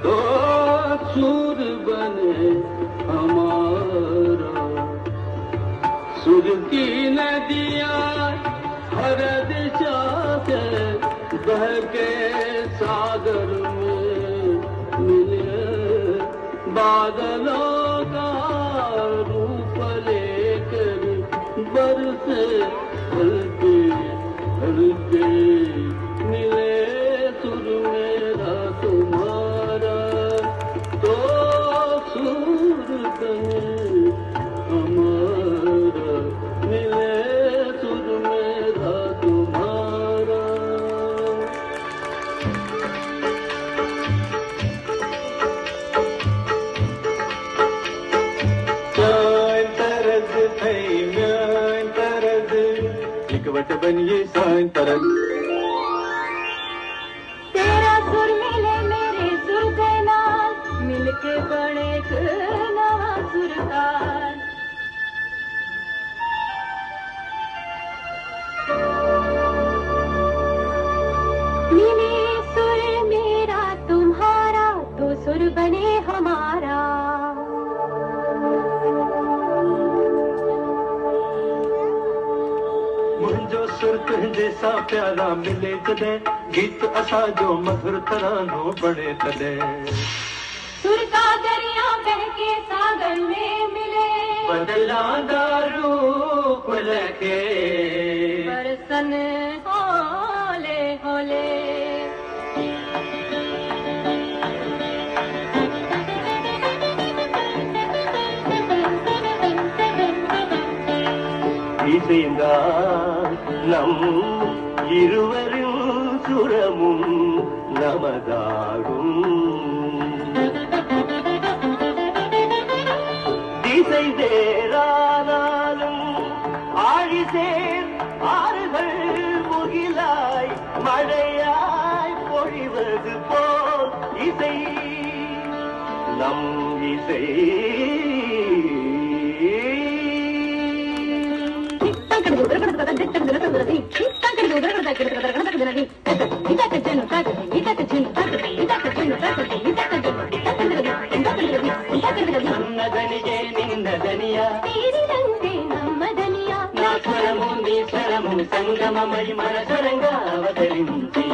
तो सुर बने हमारा। सुर की नदियाँ हर दिशा से बह के सागर में मिले। बादलों का रूप लेकर बरसे हल्के हल्के मिले। सुर मेरा तुम्हारा तो सुर बने हमारा। मिले सुर मेरा तुम्हारा। Mein tarad thay mein tarad ikvat baniye mein tarad। तेरा सुर मिले मेरे सुर के नाल मिलके बने एक नवा सुरताल। मिले सुर मेरा तुम्हारा तो सुर बने हमारा। मुंहिंजो सुर तुंहिंजे सां प्यारा मिले जॾहिं गीत असां जो मधुर तरानो बणे तॾहिं। सुर का दरिया बह के सागर में मिले। बदलांदा रूप लखे बरसन होले होले। இசைந்தா நம் இருவரின் சுரமும் நமதாகும்। திசை வேறானாலும் ஆழிசேர் ஆறுகள் முகிலாய் மழையாய் பொழிவது போல் இசை நம் இசை। నన్నదనియే నిన్నదనియా తీరినందే నమ్మదనియా నా స్వరము నీ స్వరము సంగమమై మన స్వరంగా అవతరించి